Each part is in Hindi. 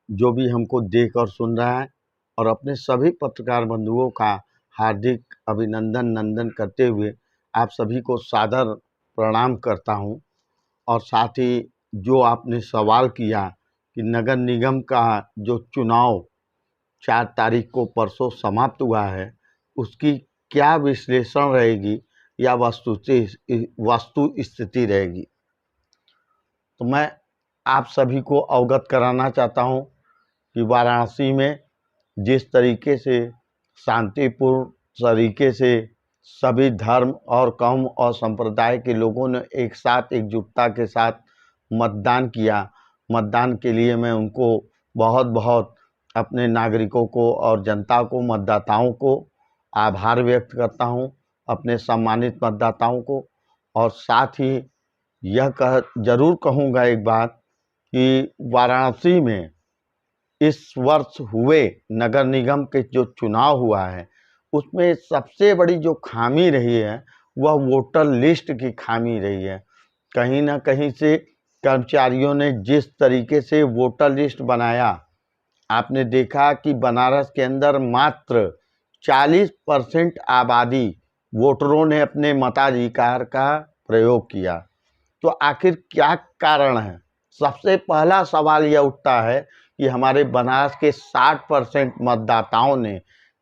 जो भी हमको देख और सुन रहा है, और अपने सभी पत्रकार बंधुओं का हार्दिक अभिनंदन करते हुए आप सभी को सादर प्रणाम करता हूं। और साथ ही जो आपने सवाल किया कि नगर निगम का जो चुनाव 4 तारीख को परसों समाप्त हुआ है, उसकी क्या विश्लेषण रहेगी या वस्तु स्थिति रहेगी, तो मैं आप सभी को अवगत कराना चाहता हूं कि वाराणसी में जिस तरीके से शांतिपूर्ण तरीके से सभी धर्म और कौम और संप्रदाय के लोगों ने एक साथ एकजुटता के साथ मतदान किया, मतदान के लिए मैं उनको बहुत बहुत अपने नागरिकों को और जनता को, मतदाताओं को आभार व्यक्त करता हूं, अपने सम्मानित मतदाताओं को। और साथ ही यह जरूर कहूँगा एक बात कि वाराणसी में इस वर्ष हुए नगर निगम के जो चुनाव हुआ है, उसमें सबसे बड़ी जो खामी रही है वह वोटर लिस्ट की खामी रही है। कहीं ना कहीं से कर्मचारियों ने जिस तरीके से वोटर लिस्ट बनाया, आपने देखा कि बनारस के अंदर मात्र 40% आबादी वोटरों ने अपने मताधिकार का प्रयोग किया। तो आखिर क्या कारण है? सबसे पहला सवाल यह उठता है कि हमारे बनारस के 60% मतदाताओं ने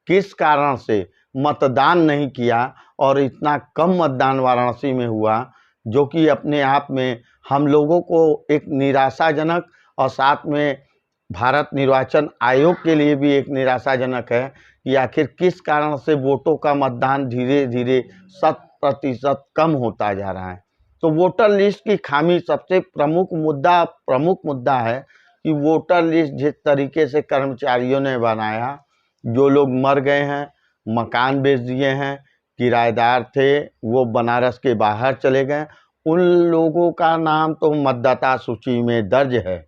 किस कारण से मतदान नहीं किया, और इतना कम मतदान वाराणसी में हुआ, जो कि अपने आप में हम लोगों को एक निराशाजनक और साथ में भारत निर्वाचन आयोग के लिए भी एक निराशाजनक है कि आखिर किस कारण से वोटों का मतदान धीरे धीरे 100% कम होता जा रहा है। तो वोटर लिस्ट की खामी सबसे प्रमुख मुद्दा है कि वोटर लिस्ट जिस तरीके से कर्मचारियों ने बनाया, जो लोग मर गए हैं, मकान बेच दिए हैं, किराएदार थे वो बनारस के बाहर चले गए, उन लोगों का नाम तो मतदाता सूची में दर्ज है,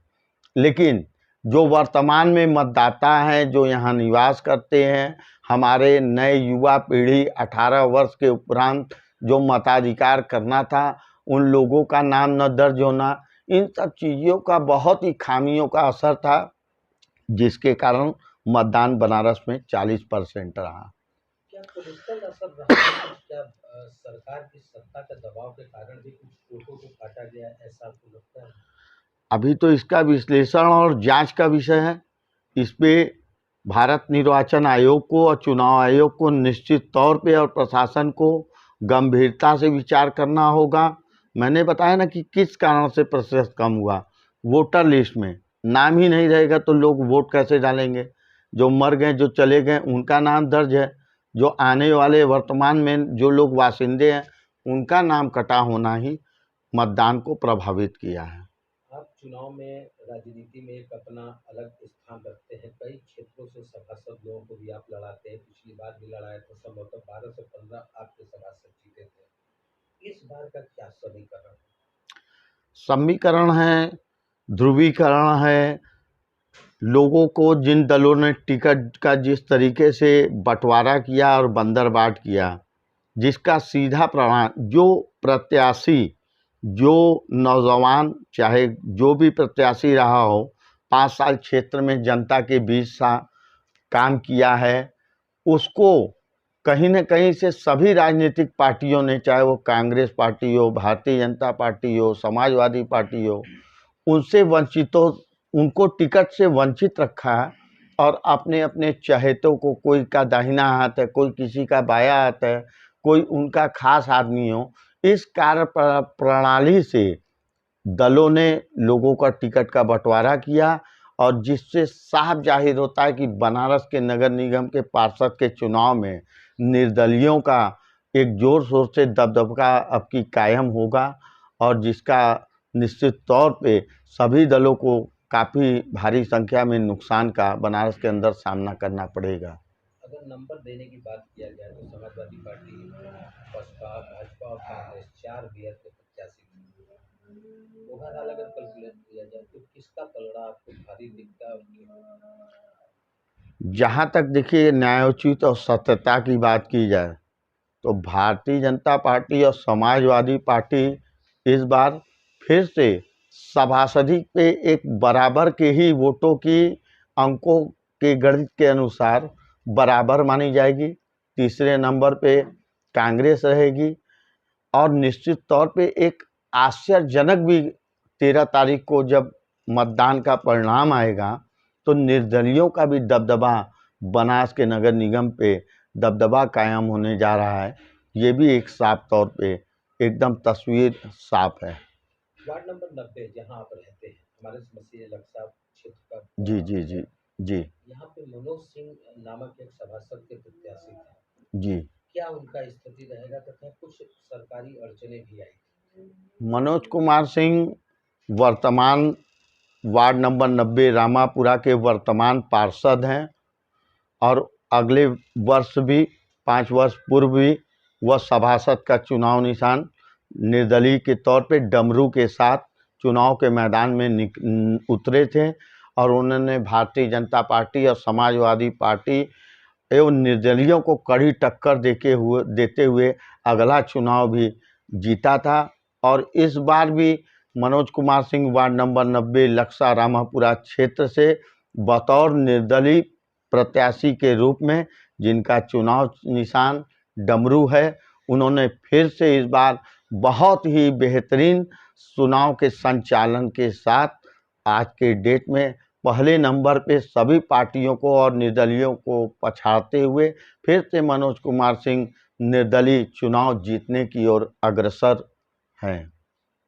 लेकिन जो वर्तमान में मतदाता हैं, जो यहाँ निवास करते हैं, हमारे नए युवा पीढ़ी 18 वर्ष के उपरांत जो मताधिकार करना था, उन लोगों का नाम न दर्ज होना, इन सब चीज़ों का बहुत ही खामियों का असर था, जिसके कारण मतदान बनारस में 40% रहा। क्या पॉलिटिकल असर रहा? क्या सरकार की सत्ता के दबाव के कारण भी कुछ वोटों को काटा गया, ऐसा आपको लगता है? अभी तो इसका विश्लेषण और जांच का विषय है। इस पे भारत निर्वाचन आयोग को और चुनाव आयोग को निश्चित तौर पे और प्रशासन को गंभीरता से विचार करना होगा। मैंने बताया ना कि किस कारण से प्रतिशत कम हुआ। वोटर लिस्ट में नाम ही नहीं रहेगा तो लोग वोट कैसे डालेंगे? जो मर गए, जो चले गए, उनका नाम दर्ज है। जो आने वाले वर्तमान में जो लोग वासिंदे हैं, उनका नाम कटा होना ही मतदान को प्रभावित किया है। आप चुनाव में राजनीति में एक अपना अलग स्थान रखते हैं, कई क्षेत्रों से सभासद लोगों को भी आप लड़ाते हैं, पिछली बार भी लड़ाए थे, संभवतः 12 से 15 आपके सभासद जीते थे। इस बार का क्या समीकरण है? समीकरण है, ध्रुवीकरण है। लोगों को जिन दलों ने टिकट का जिस तरीके से बंटवारा किया और बंदरबाट किया, जिसका सीधा प्रमाण जो प्रत्याशी, जो नौजवान, चाहे जो भी प्रत्याशी रहा हो, 5 साल क्षेत्र में जनता के बीच सा काम किया है, उसको कहीं न कहीं से सभी राजनीतिक पार्टियों ने, चाहे वो कांग्रेस पार्टी हो, भारतीय जनता पार्टी हो, समाजवादी पार्टी हो, उनसे वंचितों उनको टिकट से वंचित रखा है। और अपने अपने चहेतों को, कोई का दाहिना हाथ है, कोई किसी का बायां हाथ है, कोई उनका खास आदमी हो, इस कार्य प्रणाली से दलों ने लोगों का टिकट का बंटवारा किया, और जिससे साफ जाहिर होता है कि बनारस के नगर निगम के पार्षद के चुनाव में निर्दलियों का एक जोर शोर से दबदबा अब की कायम होगा, और जिसका निश्चित तौर पे सभी दलों को काफ़ी भारी संख्या में नुकसान का बनारस के अंदर सामना करना पड़ेगा। अगर नंबर देने की बात किया जाए तो समाजवादी पार्टी, बसपा, भाजपा और कांग्रेस 4 मेयर के प्रत्याशी थे। ओवरऑल अगर कैलकुलेट किया जाए तो किसका पलड़ा आपको भारी दिखता है और क्यों? जहाँ तक देखिए न्यायोचित और सत्यता की बात की जाए, तो भारतीय जनता पार्टी और समाजवादी पार्टी इस बार फिर से सभासदी पे एक बराबर के ही वोटों की अंकों के गणित के अनुसार बराबर मानी जाएगी। तीसरे नंबर पे कांग्रेस रहेगी और निश्चित तौर पे एक आश्चर्यजनक भी 13 तारीख को जब मतदान का परिणाम आएगा तो निर्दलियों का भी दबदबा बनास के नगर निगम पे दबदबा कायम होने जा रहा है। ये भी एक साफ तौर पे एकदम तस्वीर साफ है। वार्ड नंबर 90 जहां आप रहते हैं, हमारे समस्या लक्सा क्षेत्र का, जी जी जी जी यहाँ पे मनोज सिंह नामक एक सभासद के प्रत्याशी थे, जी। क्या उनका स्थिति रहेगा तथा कुछ सरकारी अड़चने भी आई थी? मनोज कुमार सिंह वर्तमान वार्ड नंबर 90 रामापुरा के वर्तमान पार्षद हैं और अगले वर्ष भी 5 वर्ष पूर्व भी वह सभासद का चुनाव निशान निर्दलीय के तौर पे डमरू के साथ चुनाव के मैदान में उतरे थे और उन्होंने भारतीय जनता पार्टी और समाजवादी पार्टी एवं निर्दलियों को कड़ी टक्कर देते हुए अगला चुनाव भी जीता था। और इस बार भी मनोज कुमार सिंह वार्ड नंबर 90 लक्सा रामापुरा क्षेत्र से बतौर निर्दलीय प्रत्याशी के रूप में, जिनका चुनाव निशान डमरू है, उन्होंने फिर से इस बार बहुत ही बेहतरीन चुनाव के संचालन के साथ आज के डेट में पहले नंबर पे सभी पार्टियों को और निर्दलियों को पछाड़ते हुए फिर से मनोज कुमार सिंह निर्दलीय चुनाव जीतने की ओर अग्रसर हैं।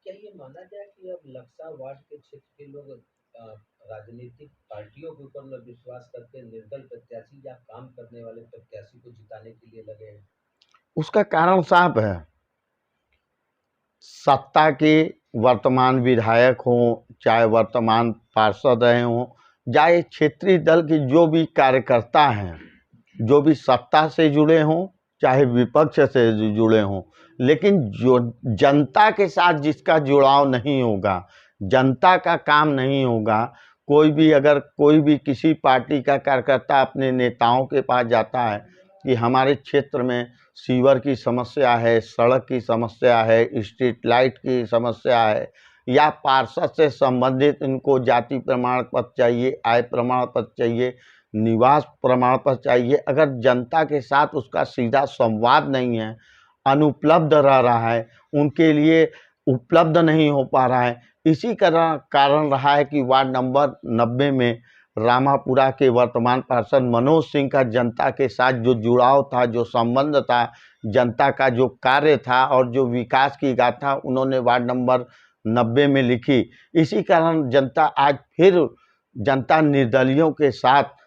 क्या ये माना जाए कि अब लक्सा वार्ड के क्षेत्र के लोग राजनीतिक पार्टियों के ऊपर न विश्वास करके निर्दल प्रत्याशी या काम करने वाले प्रत्याशी को जिताने के लिए लगे हैं? उसका कारण साफ है। सत्ता के वर्तमान विधायक हों, चाहे वर्तमान पार्षद रहे हों, चाहे क्षेत्रीय दल के जो भी कार्यकर्ता हैं, जो भी सत्ता से जुड़े हों चाहे विपक्ष से जुड़े हों, लेकिन जो जनता के साथ जिसका जुड़ाव नहीं होगा, जनता का काम नहीं होगा, कोई भी किसी पार्टी का कार्यकर्ता अपने नेताओं के पास जाता है कि हमारे क्षेत्र में सीवर की समस्या है, सड़क की समस्या है, स्ट्रीट लाइट की समस्या है, या पार्षद से संबंधित इनको जाति प्रमाण पत्र चाहिए, आय प्रमाण पत्र चाहिए, निवास प्रमाण पत्र चाहिए, अगर जनता के साथ उसका सीधा संवाद नहीं है, अनुपलब्ध रह रहा है, उनके लिए उपलब्ध नहीं हो पा रहा है, इसी कारण रहा है कि वार्ड नंबर 90 में रामापुरा के वर्तमान पार्षद मनोज सिंह का जनता के साथ जो जुड़ाव था, जो संबंध था, जनता का जो कार्य था और जो विकास की गाथा उन्होंने वार्ड नंबर 90 में लिखी। इसी कारण जनता आज फिर जनता निर्दलियों के साथ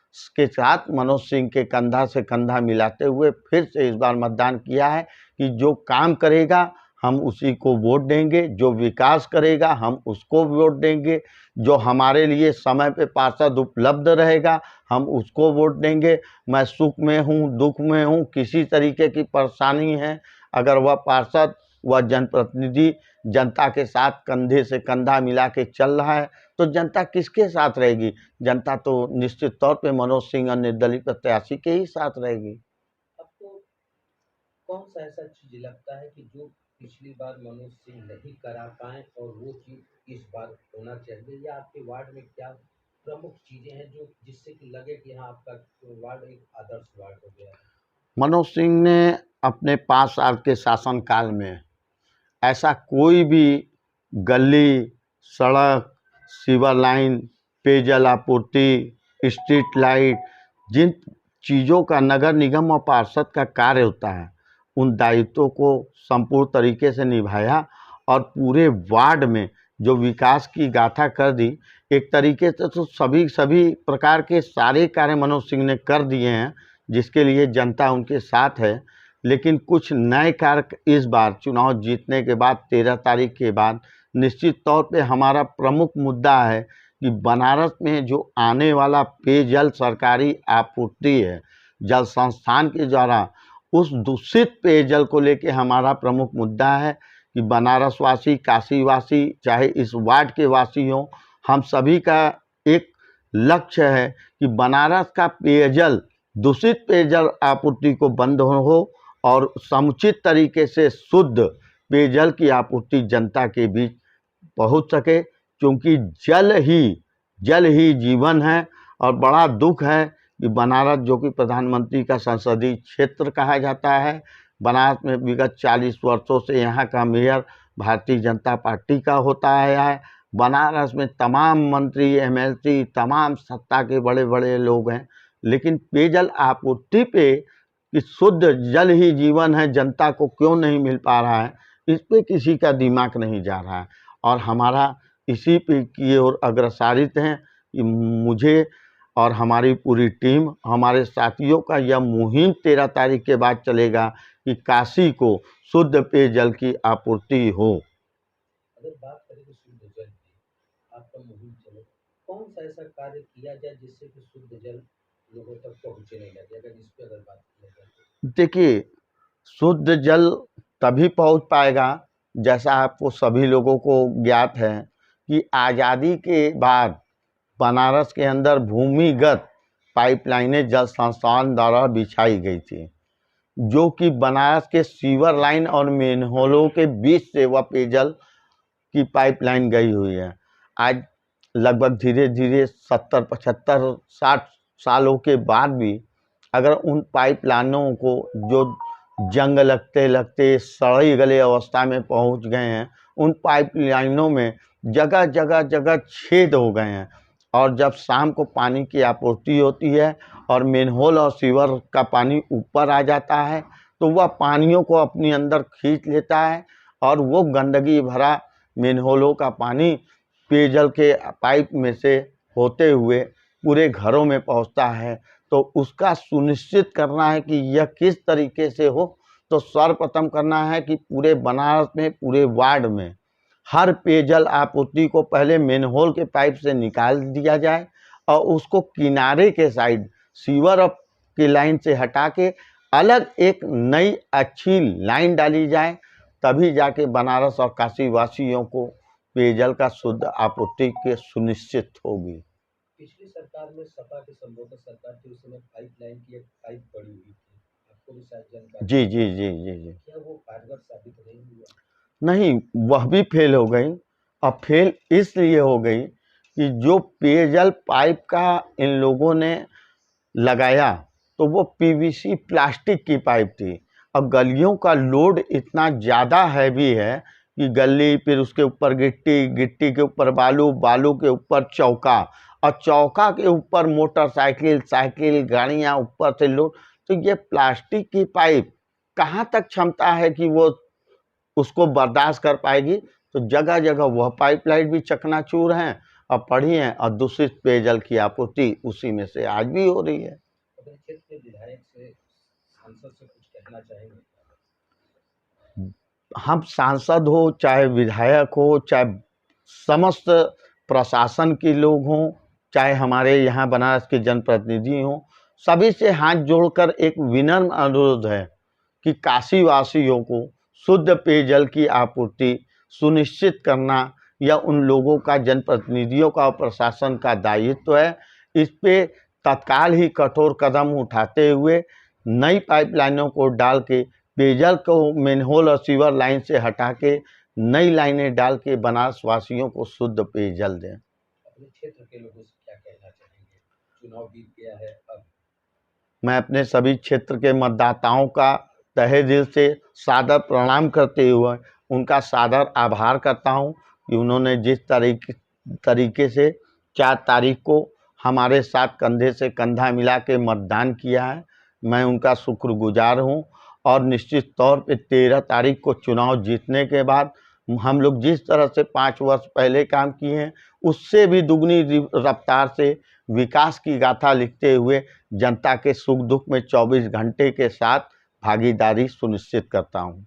मनोज सिंह के कंधा से कंधा मिलाते हुए फिर से इस बार मतदान किया है कि जो काम करेगा हम उसी को वोट देंगे, जो विकास करेगा हम उसको वोट देंगे, जो हमारे लिए समय पे पार्षद उपलब्ध रहेगा हम उसको वोट देंगे। मैं सुख में हूँ, दुख में हूँ, किसी तरीके की परेशानी है, अगर वह पार्षद वह जनप्रतिनिधि जनता के साथ कंधे से कंधा मिला के चल रहा है तो जनता किसके साथ रहेगी? जनता तो निश्चित तौर पे मनोज सिंह और निर्दलीय प्रत्याशी के ही साथ रहेगी। आपको कौन सा ऐसा चीज लगता है कि जो पिछली बार मनोज सिंह नहीं करा पाए और वो चीज इस बार होना चाहिए, या आपके वार्ड में क्या प्रमुख चीजें हैं जो जिससे कि लगे कि हाँ आपका वार्ड एक आदर्श वार्ड हो गया है? मनोज सिंह ने अपने 5 साल के शासनकाल में ऐसा कोई भी गली, सड़क, सीवर लाइन, पेयजल आपूर्ति, स्ट्रीट लाइट, जिन चीज़ों का नगर निगम और पार्षद का कार्य होता है, उन दायित्वों को संपूर्ण तरीके से निभाया और पूरे वार्ड में जो विकास की गाथा कर दी, एक तरीके से तो सभी प्रकार के सारे कार्य मनोज सिंह ने कर दिए हैं, जिसके लिए जनता उनके साथ है। लेकिन कुछ नए कार्य इस बार चुनाव जीतने के बाद 13 तारीख के बाद निश्चित तौर पे हमारा प्रमुख मुद्दा है कि बनारस में जो आने वाला पेयजल सरकारी आपूर्ति है, जल संस्थान के द्वारा उस दूषित पेयजल को लेके हमारा प्रमुख मुद्दा है कि बनारस वासी, काशी वासी, चाहे इस वार्ड के वासी हों, हम सभी का एक लक्ष्य है कि बनारस का पेयजल, दूषित पेयजल आपूर्ति को बंद हो और समुचित तरीके से शुद्ध पेयजल की आपूर्ति जनता के बीच पहुंच सके, क्योंकि जल ही जीवन है और बड़ा दुख है कि बनारस, जो कि प्रधानमंत्री का संसदीय क्षेत्र कहा जाता है, बनारस में विगत 40 वर्षों से यहाँ का मेयर भारतीय जनता पार्टी का होता आया है। बनारस में तमाम मंत्री, एमएलसी, तमाम सत्ता के बड़े बड़े लोग हैं, लेकिन पेयजल आपूर्ति पे कि शुद्ध जल ही जीवन है, जनता को क्यों नहीं मिल पा रहा है, इस पे किसी का दिमाग नहीं जा रहा है। और हमारा इसी पे की ओर अग्रसारित हैं कि मुझे और हमारी पूरी टीम, हमारे साथियों का यह मुहिम 13 तारीख के बाद चलेगा कि काशी को शुद्ध पेयजल की आपूर्ति हो। अगर बात करें कि शुद्ध जल की आपका मुहिम चले, कौन सा ऐसा कार्य किया जाए जिससे कि शुद्ध जल लोगों तक पहुंचने लगे, अगर इस पे अगर बात किया जाए तो? देखिए, शुद्ध जल तभी पहुंच पाएगा, जैसा आपको सभी लोगों को ज्ञात है कि आज़ादी के बाद बनारस के अंदर भूमिगत पाइपलाइनें जल संस्थान द्वारा बिछाई गई थी, जो कि बनारस के सीवर लाइन और मेनहोलों के बीच से वह पेयजल की पाइपलाइन गई हुई है। आज लगभग धीरे धीरे 70, 75, 60 सालों के बाद भी अगर उन पाइपलाइनों को, जो जंग लगते लगते सड़ी गले अवस्था में पहुंच गए हैं, उन पाइपलाइनों में जगह जगह जगह छेद हो गए हैं, और जब शाम को पानी की आपूर्ति होती है और मेनहोल और सीवर का पानी ऊपर आ जाता है, तो वह पानियों को अपने अंदर खींच लेता है, और वो गंदगी भरा मेनहोलों का पानी पेयजल के पाइप में से होते हुए पूरे घरों में पहुंचता है। तो उसका सुनिश्चित करना है कि यह किस तरीके से हो, तो सर्वप्रथम करना है कि पूरे बनारस में, पूरे वार्ड में हर पेयजल आपूर्ति को पहले मेनहोल के पाइप से निकाल दिया जाए और उसको किनारे के साइड सीवर की लाइन से हटा के अलग एक नई अच्छी लाइन डाली जाए, तभी जाके बनारस और काशी वासियों को पेयजल का शुद्ध आपूर्ति के सुनिश्चित होगी। पिछली सरकार में सपा के संबोधक सरकार थी, उस समय पाइपलाइन की एक पाइप पड़ी हुई थी, आपको भी शायद जानकारी जी है। जी जी जी जी क्या वो कारगर साबित नहीं हुआ? नहीं, वह भी फेल हो गई। और फेल इसलिए हो गई कि जो पेयजल पाइप का इन लोगों ने लगाया, तो वो पीवीसी प्लास्टिक की पाइप थी, और गलियों का लोड इतना ज़्यादा हैवी है कि गली, फिर उसके ऊपर गिट्टी, गिट्टी के ऊपर बालू, बालू के ऊपर चौका, और चौका के ऊपर मोटरसाइकिल, साइकिल, गाड़ियाँ ऊपर से लोड। तो ये प्लास्टिक की पाइप कहाँ तक क्षमता है कि वो उसको बर्दाश्त कर पाएगी? तो जगह जगह वह पाइपलाइन भी चकनाचूर हैं और पड़ी हैं, और दूषित पेयजल की आपूर्ति उसी में से आज भी हो रही है। अपने क्षेत्र के विधायक से, सांसद से कुछ कहना चाहेंगे? हम सांसद हो, चाहे विधायक हो, चाहे समस्त प्रशासन के लोग हों, चाहे हमारे यहाँ बनारस के जनप्रतिनिधि हों, सभी से हाथ जोड़कर एक विनम्र अनुरोध है कि काशी वासियों को शुद्ध पेयजल की आपूर्ति सुनिश्चित करना यह उन लोगों का, जनप्रतिनिधियों का और प्रशासन का दायित्व है। इस पे तत्काल ही कठोर कदम उठाते हुए नई पाइपलाइनों को डाल के, पेयजल को मेनहोल और सीवर लाइन से हटा के नई लाइनें डाल के बनारस वासियों को शुद्ध पेयजल दें। अपने क्षेत्र के लोगों से क्या कहना चाहेंगे? चुनाव बीत गया है, अब मैं अपने सभी क्षेत्र के मतदाताओं का तहे दिल से सादर प्रणाम करते हुए उनका सादर आभार करता हूं कि उन्होंने जिस तरीके से 4 तारीख को हमारे साथ कंधे से कंधा मिला के मतदान किया है, मैं उनका शुक्रगुजार हूं। और निश्चित तौर पे 13 तारीख को चुनाव जीतने के बाद हम लोग जिस तरह से 5 वर्ष पहले काम किए हैं, उससे भी दुगनी रफ्तार से विकास की गाथा लिखते हुए जनता के सुख दुख में 24 घंटे के साथ भागीदारी सुनिश्चित करता हूं।